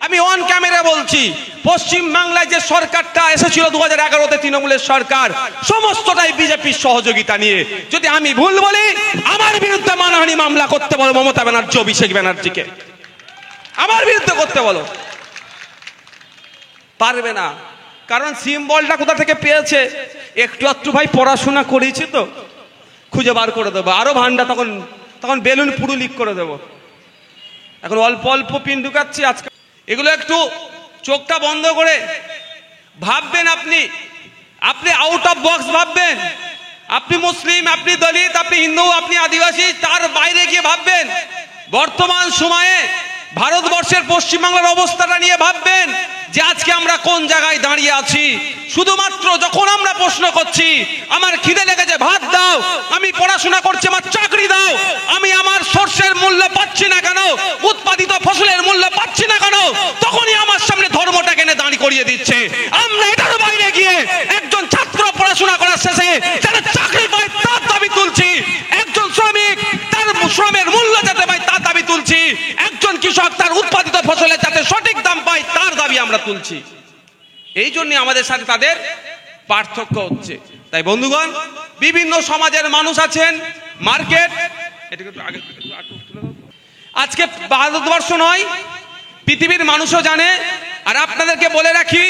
আমি on camera বলছি, পশ্চিম বাংলায় যে সরকারটা এসেছিল 2011-তে তৃণমূলের সরকার, সমস্তটাই বিজেপির সহযোগিতা নিয়ে। যদি আমি ভুল বলি, আমার বিরুদ্ধে মানহানি মামলা করতে বলো মমতা ব্যানার্জি, অভিষেক ব্যানার্জিকে আমার বিরুদ্ধে করতে বলো। পারবে না, কারণ সিম্বলটা কোথা থেকে পেয়েছে একটু একটু ভাই পড়াশোনা করেছি তো, খুঁজে বার করে দেবো। আরো ভান্ডা তখন তখন বেলুন পুরো লিক করে দেবো। এখন অল্প অল্প পিন ঢুকাচ্ছি আজকে। এগুলো একটু চোখটা বন্ধ করে ভাববেন। আপনি আউট অফ বক্স ভাববেন। আপনি মুসলিম, আপনি দলিত, আপনি হিন্দু, আপনি আদিবাসী, তার বাইরে গিয়ে ভাববেন। বর্তমান সময়ে ভারতবর্ষের পশ্চিমবাংলার অবস্থাটা নিয়ে ভাববেন যে আজকে আমরা কোন জায়গায় দাঁড়িয়ে আছি। শুধুমাত্র যখন আমরা প্রশ্ন করছি আমার খিদে লেগেছে ভাত দাও, আমি পড়াশোনা করছি আমার চাকরি দাও, আমি আমার শস্যের মূল্য পাচ্ছি না কেন, উৎপাদিত ফসলের মূল্য পাচ্ছি না কেন, তখনই আমার সামনে ধর্মটাকে এনে দাঁড় করিয়ে দিচ্ছে। আমরা এটার বাইরে গিয়ে একজন ছাত্র পড়াশোনা করার শেষে যারা চাকরি পায় তার দাবি তুলছি, একজন শ্রমিক তার শ্রমের মূল্য যাতে পায় তার দাবি তুলছি, একজন কৃষক তার উৎপাদিত ফসলের যাতে সঠিক দাম পায় তার দাবি আমরা তুলছি। এই জন্য আমাদের সাথে তাদের পার্থক্য হচ্ছে। তাই বন্ধুগণ, বিভিন্ন সমাজের মানুষ আছেন, মার্কেট আজকে ভারতবর্ষ নয় পৃথিবীর মানুষও জানে। আর আপনাদেরকে বলে রাখি,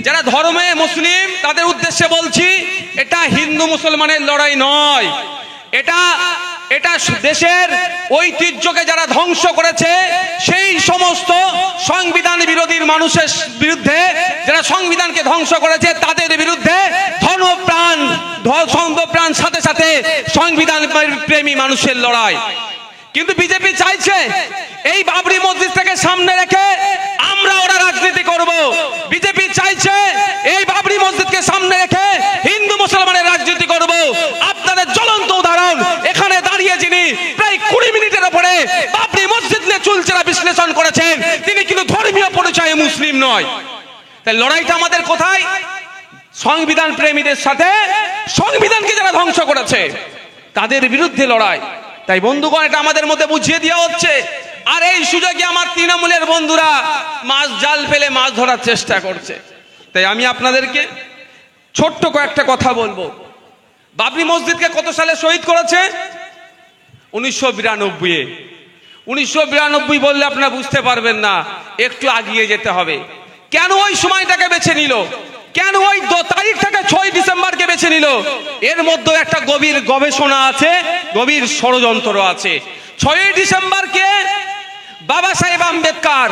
যারা ধর্মে মুসলিম তাদের উদ্দেশ্যে বলছি, এটা হিন্দু মুসলমানের লড়াই নয়, এটা দেশের ঐতিহ্যকে যারা ধ্বংস করেছে সেই সমস্ত সংবিধান বিরোধী মানুষের বিরুদ্ধে, যারা সংবিধানকে ধ্বংস করেছে তাদের বিরুদ্ধে ধর্মপ্রাণ সাথে সাথে সংবিধান প্রেমী মানুষের লড়াই। কিন্তু বিজেপি চাইছে এই বাবরি মসজিদটাকে সামনে রেখে আমরা ওরা রাজনীতি করব। বিজেপি চাইছে এই বাবরি মসজিদকে সামনে রেখে হিন্দু মুসলমানের রাজনীতি করব। আপনাদের জ্বলন্ত উদাহরণ, এখানে দাঁড়িয়ে যিনি প্রায় 20 মিনিটের উপরে বাবরি মসজিদ নিয়ে চুলচেরা বিশ্লেষণ করেছেন, তিনি কিন্তু ধর্মীয় পরিচয়ে মুসলিম নয়। তাই লড়াইটা আমাদের কোথায়? সংবিধান প্রেমীদের সাথে, সংবিধানকে যারা ধ্বংস করেছে তাদের বিরুদ্ধে লড়াই। তাই বন্ধুগণ, এটা আমাদের মধ্যে বুঝিয়ে দেওয়া হচ্ছে। আর এই সুযোগে আমার তৃণমূলের বন্ধুরা মাছ জাল ফেলে মাছ ধরার চেষ্টা করছে। তাই আমি আপনাদেরকে ছোট্ট কয়েকটা কথা বলবো। বাবরি মসজিদকে কত সালে শহীদ করেছে? 1992-এ। 1992 বললে আপনারা বুঝতে পারবেন না, একটু আগিয়ে যেতে হবে। কেন ওই সময়টাকে বেছে নিল? কেন ওই তারিখটাকে 6 ডিসেম্বরকে বেছে নিল? এর মধ্যে একটা গভীর গবেষণা আছে, গভীর ষড়যন্ত্র আছে। 6 ডিসেম্বরকে বাবা সাহেব আম্বেদকর,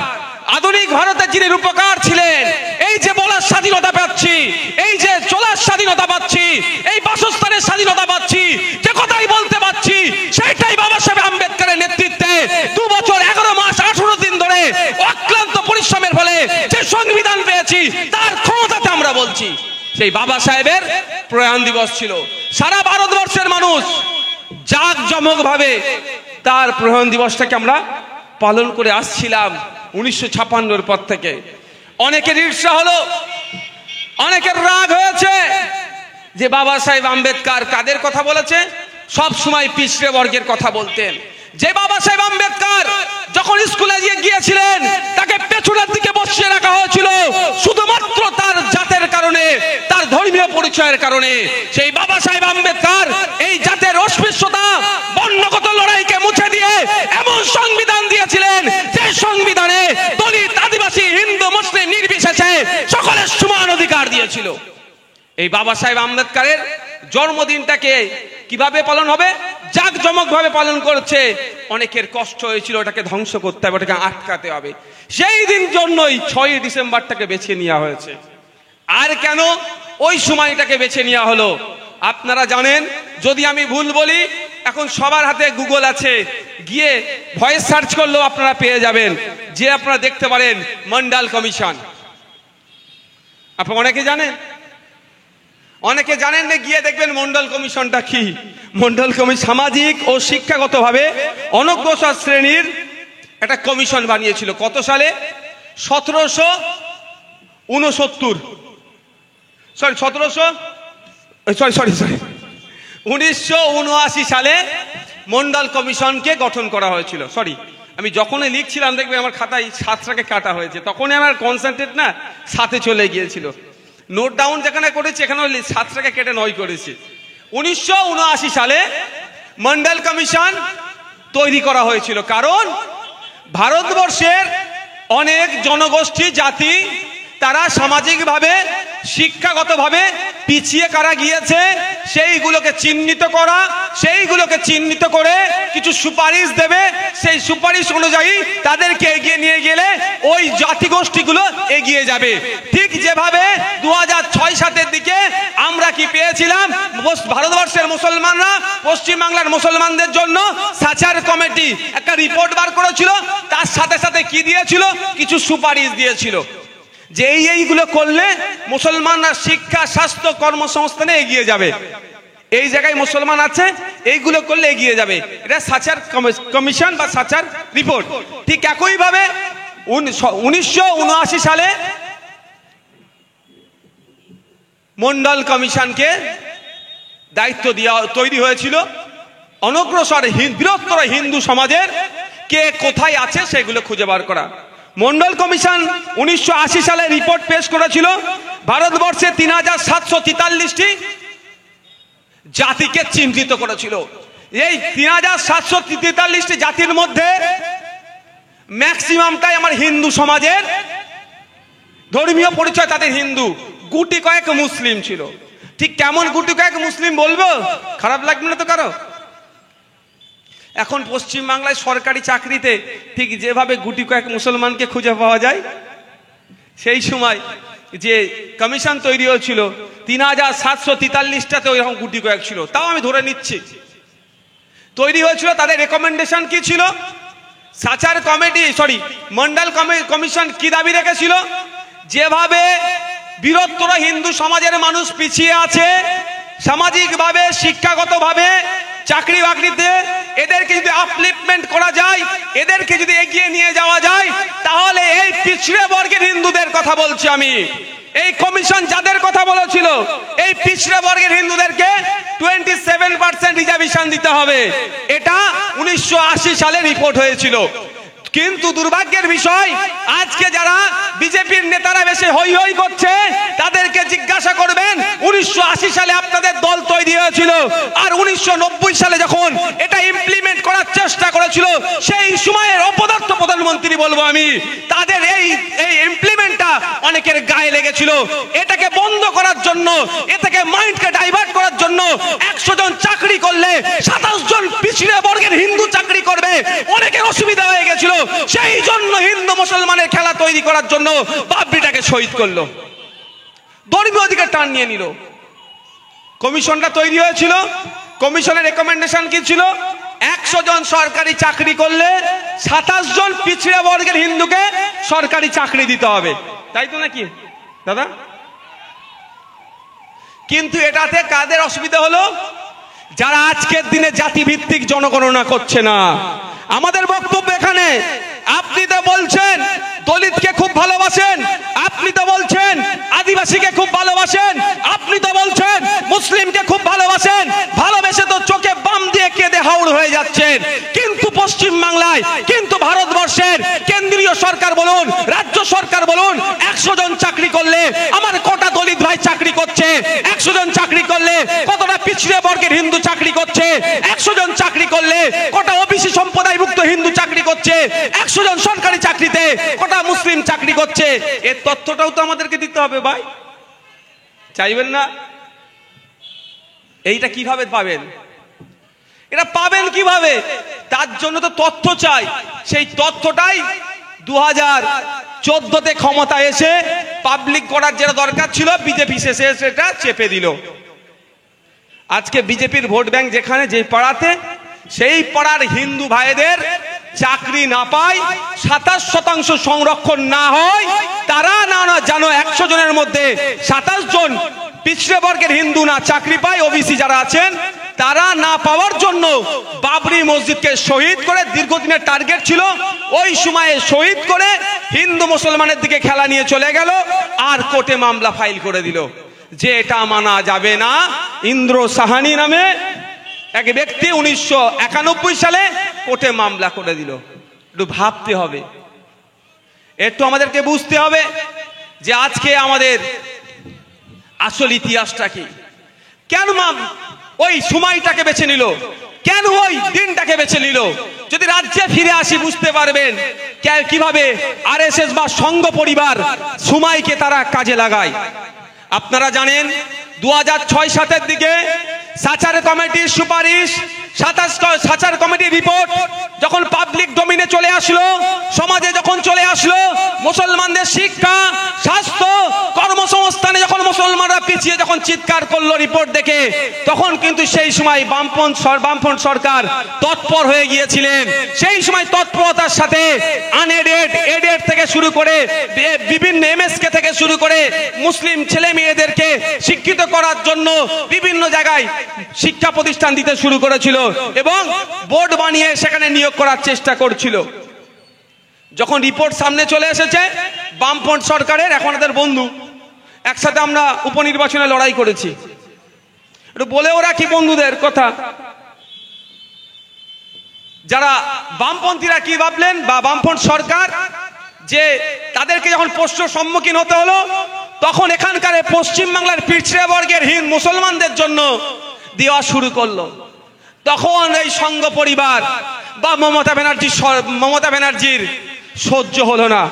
আধুনিক ভারতের যিনি রূপকার ছিলেন, এই যে বলার স্বাধীনতা পাচ্ছি, এই যে চলার স্বাধীনতা পাচ্ছি, এই বাসস্থানের স্বাধীনতা পাচ্ছি, যে কথাই বলতে পাচ্ছি, সেটাই বাবা সাহেব আম্বেদকরের নেতৃত্বে 2 বছর 11 মাস 18 দিন ধরে অক্লান্ত পরিশ্রমের ফলে যে সংবিধান পেয়েছি তার ক্ষমতাতে আমরা বলছি। সেই বাবা সাহেবের প্রয়াণ দিবস ছিল। সারা ভারতবর্ষের মানুষ জাঁকজমক ভাবে তার প্রয়াণ দিবসটাকে আমরা পালন করে আসছিলাম 1956-এর পর থেকে। অনেকের ঈর্ষা হলো, অনেকের রাগ হয়েছে যে বাবা সাহেব আম্বেদকর কাদের কথা বলেছে? সব সময় পিছড়ে বর্গের কথা বলতেন। যে বাবা সাহেব আম্বেদকর যখন স্কুলে গিয়েছিলেন তাকে পেছনের দিকে বসিয়ে রাখা হয়েছিল শুধুমাত্র তার জাতের কারণে, তার ধর্মীয় পরিচয়ের কারণে। সেই বাবা সাহেব আম্বেদকর এই জাতের অস্পৃশ্যতা, বর্ণগত লড়াইকে মুছে দিয়ে এমন সংবিধান দিয়েছিলেন যে সংবিধানে দলিত, আদিবাসী, হিন্দু, মুসলিম নির্বিশেষে সকলের সমান অধিকার দিয়েছিল। এই বাবা সাহেব আম্বেদকরের জন্মদিনটাকে কিভাবে পালন হবে? জাঁকজমক ভাবে পালন করছে। অনেকের কষ্ট হয়েছিল, ওটাকে ধ্বংস করতে হবে, ওটাকে আটকাতে হবে। সেই দিন জন্যই 6 ডিসেম্বরটাকে বেছে নেওয়া হয়েছে। আর কেন ওই সময়টাকে বেছে নেওয়া হলো আপনারা জানেন। যদি আমি ভুল বলি, এখন সবার হাতে গুগল আছে, গিয়ে ভয়েস সার্চ করলেও আপনারা পেয়ে যাবেন, যে আপনারা দেখতে পারেন মন্ডল কমিশন। আপনারা অনেকে জানেন, অনেকে জানেন না, গিয়ে দেখবেন মন্ডল কমিশনটা কি। মন্ডল কমিশন সামাজিক ও শিক্ষাগতভাবে অনগ্রসর শ্রেণীর একটা কমিশন বানিয়েছিল। কত সালে? 1979 সালে মন্ডল কমিশনকে গঠন করা হয়েছিল। আমি যখনই লিখছিলাম দেখবে আমার খাতায় 7টাকে কাটা হয়েছে, তখনই আমার কনসেন্ট্রেট না 7-এ চলে গিয়েছিল। নোট ডাউন যেখানে করেছি এখানে 7টাকে কেটে 9 করেছি। 1979 সালে মন্ডল কমিশন তৈরি করা হয়েছিল, কারণ ভারতবর্ষের অনেক জনগোষ্ঠী জাতি তারা সামাজিকভাবে শিক্ষাগতভাবে পিছিয়ে কারা গিয়েছে সেইগুলোকে চিহ্নিত করা, সেইগুলোকে চিহ্নিত করে কিছু সুপারিশ দেবে, সেই সুপারিশ অনুযায়ী তাদেরকে এগিয়ে নিয়ে গেলে ওই জাতিগোষ্ঠীগুলো এগিয়ে যাবে। ঠিক যেভাবে 2006-7-এর দিকে আমরা কি পেয়েছিলাম, ভারতবর্ষের মুসলমানরা পশ্চিমবাংলার মুসলমানদের জন্য সাচার কমিটি একটা রিপোর্ট বার করেছিল, তার সাথে সাথে কি দিয়েছিল, কিছু সুপারিশ দিয়েছিল যে এইগুলো করলে মুসলমানরা শিক্ষা, স্বাস্থ্য, কর্মসংস্থানে এগিয়ে যাবে, এই জায়গায় মুসলমান আছে, এইগুলো করলে এগিয়ে যাবে। এটা সাচার কমিশন বা সাচার রিপোর্ট। ঠিক একইভাবে 1979 সালে মন্ডল কমিশনকে দায়িত্ব দেওয়া তৈরি হয়েছিল অনগ্রসর বৃহত্তর হিন্দু সমাজের কে কোথায় আছে সেগুলো খুঁজে বার করা। মন্ডল কমিশন 1980 সালে রিপোর্ট পেশ করেছিল, ভারতবর্ষে 3743টি জাতিকে চিহ্নিত করেছিল। এই 3743টি জাতির মধ্যে ম্যাক্সিমামটাই আমার হিন্দু সমাজের, ধর্মীয় পরিচয় তাদের হিন্দু, গুটি কয়েক মুসলিম ছিল। ঠিক কেমন গুটি কয়েক মুসলিম বলবো, খারাপ লাগবে না তো কারো? এখন পশ্চিমবাংলায় সরকারি চাকরিতে ঠিক যেভাবে গুটি কয়েক মুসলমানকে খুঁজে পাওয়া যায়, সেই সময় যে কমিশন তৈরি হয়েছিল 3743টাতে ওই রকম গুটি কয়েক ছিল, তাও আমি ধরে নিচ্ছি তৈরি হয়েছিল। তাদের রেকমেন্ডেশন কি ছিল? সাচার মন্ডল কমিশন কি দাবি রেখেছিল, যেভাবে বৃহত্তর হিন্দু সমাজের মানুষ পিছিয়ে আছে সামাজিকভাবে, শিক্ষাগতভাবে, চাকরি বাকরিতে, এদেরকে যদি আপলিফমেন্ট করা যায়, এদেরকে যদি এগিয়ে নিয়ে যাওয়া যায়, তাহলে এই পিছড়ে বর্গের হিন্দুদের কথা বলছি আমি, এই কমিশন যাদের কথা বলেছিল, এই পিছড়ে বর্গের হিন্দুদেরকে 27% রিজার্ভেশন দিতে হবে। এটা 1980 সালে রিপোর্ট হয়েছিল। কিন্তু দুর্ভাগ্যের বিষয়, আজকে যারা বিজেপির নেতারা বেশি হই হই করছে, তাদেরকে জিজ্ঞাসা করবেন 1980 সালে আপনাদের দল তৈরি হয়েছিল, আর 1990 সালে যখন এটা ইমপ্লিমেন্ট করার চেষ্টা করেছিল, সেই সময়ের অপদার্থ প্রধানমন্ত্রী বলবো আমি, তাদের এই ইমপ্লিমেন্টটা অনেকের গায়ে লেগেছিল। এটাকে বন্ধ করার জন্য, এ থেকে মাইন্ডকে ডাইভার্ট করার জন্য 100 জন চাকরি করলে 27 জন পিছড়ে বর্গের হিন্দু চাকরি করবে, অনেকের অসুবিধা হয়ে গেছিল। সেই জন্য হিন্দু মুসলমানের খেলা তৈরি করার জন্য বাবরিটাকে শহীদ করলো, ধর্মীয় অধিকার টান নিয়ে নিল। কমিশনটা তৈরি হয়েছিল, কমিশনের রেকমেন্ডেশন কি ছিল? 100 জন সরকারি চাকরি করলে 27 জন পিছড়ে বর্গের হিন্দুকে সরকারি চাকরি দিতে হবে, তাই তো নাকি দাদা? কিন্তু এটাতে কাদের অসুবিধা হলো? যারা আজকের দিনে জাতিভিত্তিক জনগণনা করছে না। আমাদের বক্তব্য এখানে, আপনি তো বলছেন দলিতকে খুব ভালোবাসেন, আপনি তো বলছেন আদিবাসীকে খুব ভালোবাসেন, আপনি তো বলছেন মুসলিমকে খুব ভালোবাসেন, ভালোবেসে তো চোখে বাম দিয়ে কেঁদে হাওড় হয়ে যাচ্ছেন। কিন্তু পশ্চিম বাংলায়, কিন্তু ভারতবর্ষের কেন্দ্রীয় সরকার বলুন, রাজ্য সরকার বলুন, 100 জন চাকরি করলে আমার কটা দলিত ভাই চাকরি করছে? 100 জন চাকরি করলে কতটা পিছড়ে বর্গের হিন্দু চাকরি করছে? 100 জন চাকরি করলে কটা ওবিসি সম্প্রদায়ভুক্ত হিন্দু চাকরি করছে? 100 জন সরকারি চাকরিতে কটা মুসলিম চাকরি করছে? এর তথ্যটাও তো আমাদেরকে দিতে হবে ভাই, চাইবেন না? এইটা কিভাবে পাবেন? এটা পাবেন কিভাবে? তার জন্য তো তথ্য চাই। সেই তথ্যটাই 2014-তে ক্ষমতা এসে পাবলিক করার যেটা দরকার ছিল, বিজেপি শেষে সেটা চেপে দিল। আজকে বিজেপির ভোট ব্যাংক যেখানে, যে পাড়াতে, সেই পাড়ার হিন্দু ভাইদের চাকরি না পায়, 27% সংরক্ষণ না হয়, তারা না জানো 100 জনের মধ্যে 27 জন পিছড়ে বর্গের হিন্দু না চাকরি পায়, ওবিসি যারা আছেন তারা না পাওয়ার জন্য বাবরি মসজিদকে শহীদ করে, দীর্ঘদিনের টার্গেট ছিল, ওই সময়ে শহীদ করে হিন্দু মুসলমানের দিকে খেলা নিয়ে চলে গেল, আর কোর্টে মামলা ফাইল করে দিল যে এটা মানা যাবে না। ইন্দ্র সাহানি নামে এক ব্যক্তি 1991 সালে কোর্টে মামলা করে দিল। একটু ভাবতে হবে, একটু আমাদেরকে বুঝতে হবে যে আজকে আমাদের আসল ইতিহাসটা কি, কেন ওই সময়টাকে বেছে নিল, কেন ওই দিনটাকে বেছে নিল। যদি রাজ্যে ফিরে আসি বুঝতে পারবেন কিভাবে আরএসএস বা সংঘ পরিবার সময়কে তারা কাজে লাগায়। আপনারা জানেন 2006-07 দিকে সাচার কমিটির সুপারিশ, সাচার কমিটির রিপোর্ট যখন পাবলিক ডোমিনে চলে আসলো, সমাজে যখন চলে আসলো, মুসলমানদের শিক্ষা, স্বাস্থ্য, কর্মসংস্থানে যখন মুসলমানরা পিছিয়ে যখন চিৎকার করলো রিপোর্ট দেখে, তখন কিন্তু সেই সময় বামফ্রন্ট সরকার তৎপর হয়ে গিয়েছিলেন। সেই সময় তৎপরতার সাথে আনএডেড, এডেড থেকে শুরু করে বিভিন্ন এমএসকে থেকে শুরু করে মুসলিম ছেলে মেয়েদেরকে শিক্ষিত করার জন্য বিভিন্ন জায়গায় শিক্ষা প্রতিষ্ঠান দিতে শুরু করেছিল এবং বোর্ড বানিয়ে সেখানে নিয়োগ করার চেষ্টা করছিল। যখন রিপোর্ট সামনে চলে এসেছে বামফ্রন্ট সরকারের, এখন এদের বন্ধু, একসাথে আমরা উপনির্বাচনে লড়াই করেছি, একটু বলেও রাখি বন্ধুদের কথা, যারা বামপন্থীরা কি ভাবলেন বা বামফ্রন্ট সরকার, যে তাদেরকে যখন প্রশ্নের সম্মুখীন হতে হলো তখন এখানকার পশ্চিমবাংলার পিছিয়ে বর্গের হিন্দু মুসলমানদের জন্য দেওয়া শুরু করলো। তখন এই সংঘ পরিবার বা মমতা ব্যানার্জির সহ্য হলো না,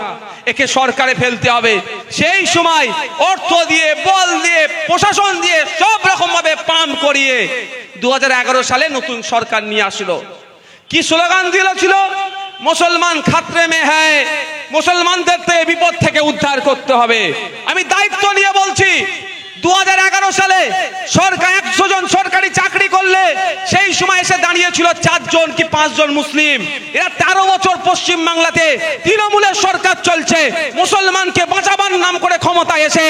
একে সরকারে ফেলতে হবে। সেই সময় অর্থ দিয়ে, বল দিয়ে, প্রশাসন দিয়ে সব রকম ভাবে পাম্প করিয়ে 2011 সালে নতুন সরকার নিয়ে আসলো। কি স্লোগান দিয়েছিল? মুসলমান খাতরে মে হ্যায়, মুসলমানদের বিপদ থেকে উদ্ধার করতে হবে। আমি দায়িত্ব নিয়ে বলছি 2011 সালে সরকার 100 জন সরকারি চাকরি করলে সেই সময় এসে দাঁড়িয়েছিল 4 জন কি 5 জন মুসলিম। এরা 13 বছর পশ্চিম বাংলাতে তৃণমূলের সরকার চলছে, মুসলমানকে বাঁচাবার নাম করে ক্ষমতায় এসে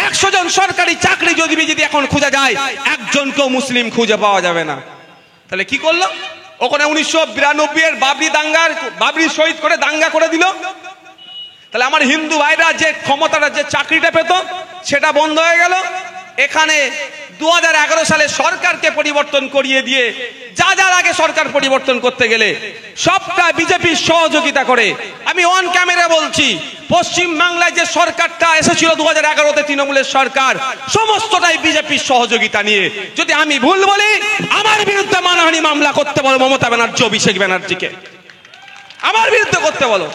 100 জন সরকারি চাকরি যদি এখন খুঁজে যায়, একজনকেও মুসলিম খুঁজে পাওয়া যাবে না। তাহলে কি করলো? ওখানে 1992 এর বাবরি শহীদ করে দাঙ্গা করে দিল। তাহলে আমার হিন্দু ভাইরা যে ক্ষমতাটা, যে চাকরিটা পেত, সেটা বন্ধ হয়ে গেল। এখানে 2011 সালে সরকারকে পরিবর্তন করিয়ে দিয়ে যার আগে সরকার পরিবর্তন করতে গেলে সবটা বিজেপির সহযোগিতা করে। আমি অন ক্যামেরা বলছি, পশ্চিম বাংলায় যে সরকারটা এসেছিল 2011-তে তৃণমূলের সরকার, সমস্তটাই বিজেপির সহযোগিতা নিয়ে। যদি আমি ভুল বলি, আমার বিরুদ্ধে মানহানি মামলা করতে বলো মমতা ব্যানার্জি, অভিষেক ব্যানার্জিকে আমার বিরুদ্ধে করতে বলো।